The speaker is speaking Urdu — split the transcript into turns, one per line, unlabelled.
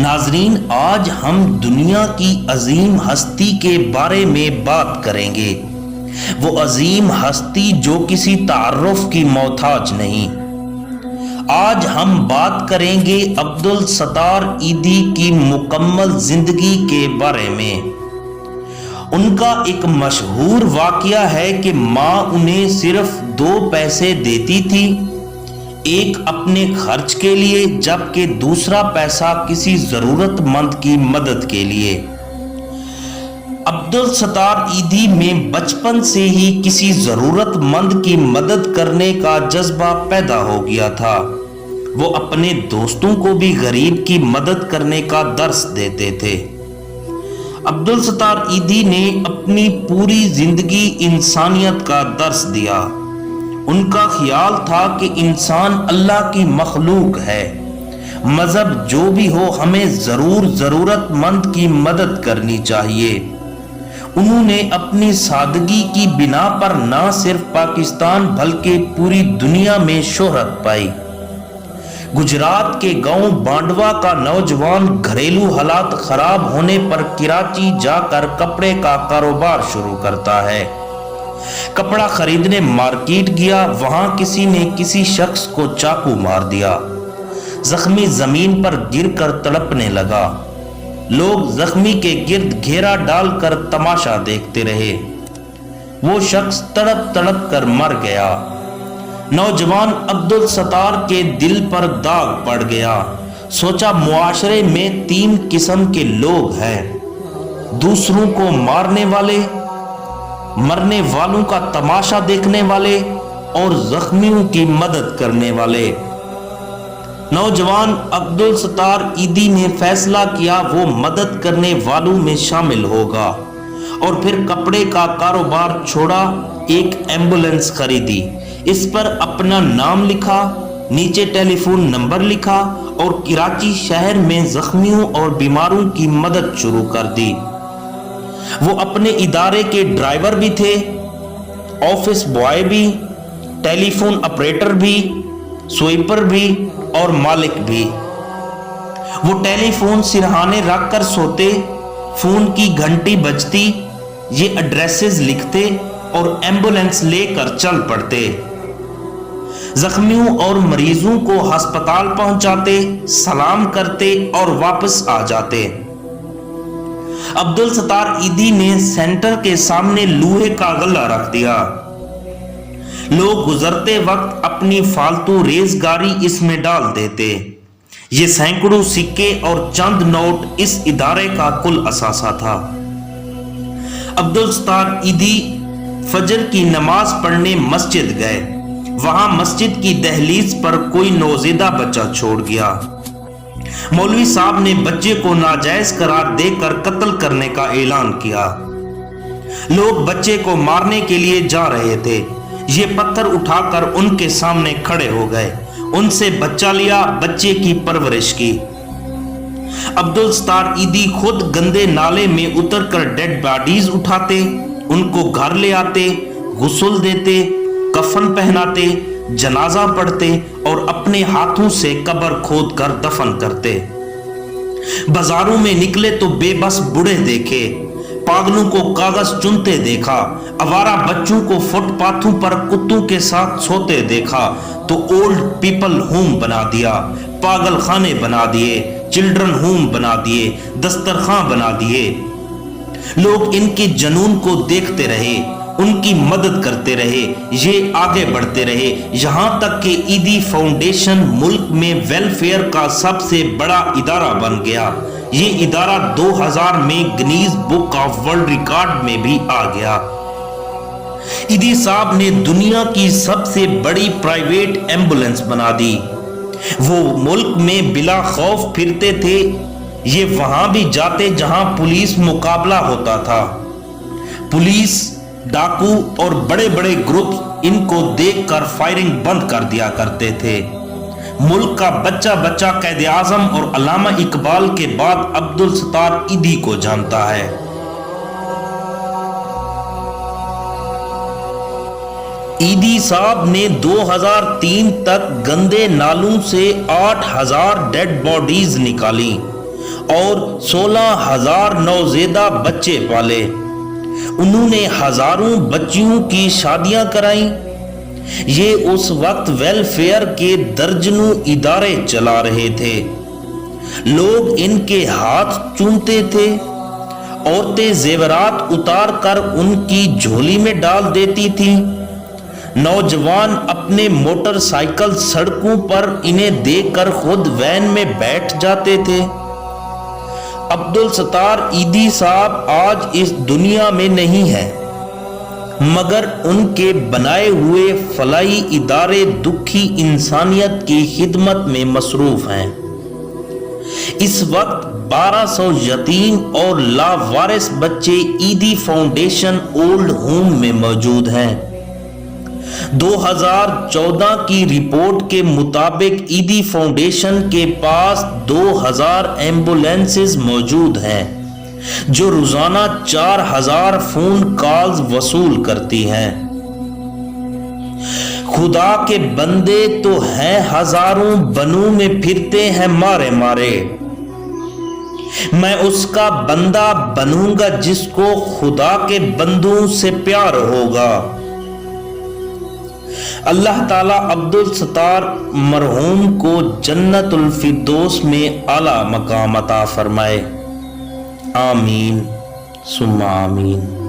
ناظرین، آج ہم دنیا کی عظیم ہستی کے بارے میں بات کریں گے۔ وہ عظیم ہستی جو کسی تعارف کی محتاج نہیں۔ آج ہم بات کریں گے عبدالستار ایدھی کی مکمل زندگی کے بارے میں۔ ان کا ایک مشہور واقعہ ہے کہ ماں انہیں صرف 2 پیسے دیتی تھی، ایک اپنے خرچ کے لیے جبکہ دوسرا پیسہ کسی ضرورت مند کی مدد کے لیے۔ عبدالستار ایدھی میں بچپن سے ہی کسی ضرورت مند کی مدد کرنے کا جذبہ پیدا ہو گیا تھا۔ وہ اپنے دوستوں کو بھی غریب کی مدد کرنے کا درس دیتے تھے۔ عبدالستار ایدھی نے اپنی پوری زندگی انسانیت کا درس دیا۔ ان کا خیال تھا کہ انسان اللہ کی مخلوق ہے، مذہب جو بھی ہو ہمیں ضرورت مند کی مدد کرنی چاہیے۔ انہوں نے اپنی سادگی کی بنا پر نہ صرف پاکستان بلکہ پوری دنیا میں شہرت پائی۔ گجرات کے گاؤں بانڈوا کا نوجوان گھریلو حالات خراب ہونے پر کراچی جا کر کپڑے کا کاروبار شروع کرتا ہے۔ کپڑا خریدنے مارکیٹ گیا، وہاں کسی نے کسی شخص کو چاقو مار دیا۔ زخمی زمین پر گر کر تڑپنے لگا۔ لوگ زخمی کے گرد گھیرا ڈال کر تماشا دیکھتے رہے۔ وہ شخص تڑپ تڑپ کر مر گیا۔ نوجوان عبدالستار کے دل پر داغ پڑ گیا۔ سوچا معاشرے میں 3 قسم کے لوگ ہیں، دوسروں کو مارنے والے، مرنے والوں کا تماشا دیکھنے والے اور زخمیوں کی مدد کرنے والے۔ نوجوان عبدالستار ایدھی نے فیصلہ کیا وہ مدد کرنے والوں میں شامل ہوگا، اور پھر کپڑے کا کاروبار چھوڑا، ایک ایمبولینس خریدی، اس پر اپنا نام لکھا، نیچے ٹیلی فون نمبر لکھا اور کراچی شہر میں زخمیوں اور بیماروں کی مدد شروع کر دی۔ وہ اپنے ادارے کے ڈرائیور بھی تھے، آفس بوائے بھی، ٹیلی فون آپریٹر بھی، سویپر بھی اور مالک بھی۔ وہ ٹیلی فون سرہانے رکھ کر سوتے، فون کی گھنٹی بجتی، یہ ایڈریسز لکھتے اور ایمبولینس لے کر چل پڑتے۔ زخمیوں اور مریضوں کو ہسپتال پہنچاتے، سلام کرتے اور واپس آ جاتے۔ عبدالستار ایدھی نے سینٹر کے سامنے لوہے کا غلہ رکھ دیا۔ لوگ گزرتے وقت اپنی فالتو ریز گاری اس میں ڈال دیتے۔ یہ سینکڑوں سکے اور چند نوٹ اس ادارے کا کل اثاثہ تھا۔ عبدالستار ایدھی فجر کی نماز پڑھنے مسجد گئے۔ وہاں مسجد کی دہلیز پر کوئی نوزائیدہ بچہ چھوڑ گیا۔ مولوی صاحب نے بچے کو ناجائز قرار دے کر قتل کرنے کا اعلان کیا۔ لوگ بچے کو مارنے کے لیے جا رہے تھے۔ یہ پتھر اٹھا کر ان کے سامنے کھڑے ہو گئے، ان سے بچہ لیا، بچے کی پرورش کی۔ عبدالستار ایدھی خود گندے نالے میں اتر کر ڈیڈ باڈیز اٹھاتے، ان کو گھر لے آتے، غسل دیتے، کفن پہناتے، جنازہ پڑھتے اور اپنے ہاتھوں سے قبر کھود کر دفن کرتے۔ بازاروں میں نکلے تو بے بس بوڑھے دیکھے، پاگلوں کو کاغذ چنتے دیکھا، آوارہ بچوں کو فٹ پاتھوں پر کتوں کے ساتھ سوتے دیکھا تو اولڈ پیپل ہوم بنا دیا، پاگل خانے بنا دیے، چلڈرن ہوم بنا دیے، دسترخواں بنا دیے۔ لوگ ان کے جنون کو دیکھتے رہے، ان کی مدد کرتے رہے، یہ آگے بڑھتے رہے، یہاں تک کہ ایدھی فاؤنڈیشن ملک میں ویلفیئر کا سب سے بڑا ادارہ بن گیا۔ یہ ادارہ 2000 میں Guinness book of world record میں بھی آ گیا۔ ایدھی صاحب نے دنیا کی سب سے بڑی پرائیویٹ ایمبولینس بنا دی۔ وہ ملک میں بلا خوف پھرتے تھے، یہ وہاں بھی جاتے جہاں پولیس مقابلہ ہوتا تھا۔ پولیس، ڈاکو اور بڑے بڑے گروپ ان کو دیکھ کر فائرنگ بند کر دیا کرتے تھے۔ ملک کا بچہ بچہ قائد اعظم اور علامہ اقبال کے بعد عبدالستار ایدھی کو جانتا ہے۔ ایدھی صاحب نے 2003 تک گندے نالوں سے 8000 ڈیڈ باڈیز نکالی اور 16,000 نوزائیدہ بچے پالے۔ انہوں نے ہزاروں بچیوں کی شادیاں کرائیں۔ یہ اس وقت ویلفیئر کے درجنوں ادارے چلا رہے تھے۔ لوگ ان کے ہاتھ چومتے تھے۔ عورتیں زیورات اتار کر ان کی جھولی میں ڈال دیتی تھیں۔ نوجوان اپنے موٹر سائیکل سڑکوں پر انہیں دیکھ کر خود وین میں بیٹھ جاتے تھے۔ عبدالستار ایدھی صاحب آج اس دنیا میں نہیں ہے، مگر ان کے بنائے ہوئے فلاحی ادارے دکھی انسانیت کی خدمت میں مصروف ہیں۔ اس وقت 1200 یتیم اور لاوارث بچے ایدھی فاؤنڈیشن اولڈ ہوم میں موجود ہیں۔ 2014 کی رپورٹ کے مطابق ایدھی فاؤنڈیشن کے پاس 2000 ایمبولینسز موجود ہیں جو روزانہ 4000 فون کالز وصول کرتی ہیں۔ خدا کے بندے تو ہیں ہزاروں، بنوں میں پھرتے ہیں مارے مارے۔ میں اس کا بندہ بنوں گا جس کو خدا کے بندوں سے پیار ہوگا۔ اللہ تعالیٰ عبدالستار مرحوم کو جنت الفردوس میں اعلیٰ مقام عطا فرمائے۔ آمین ثم آمین۔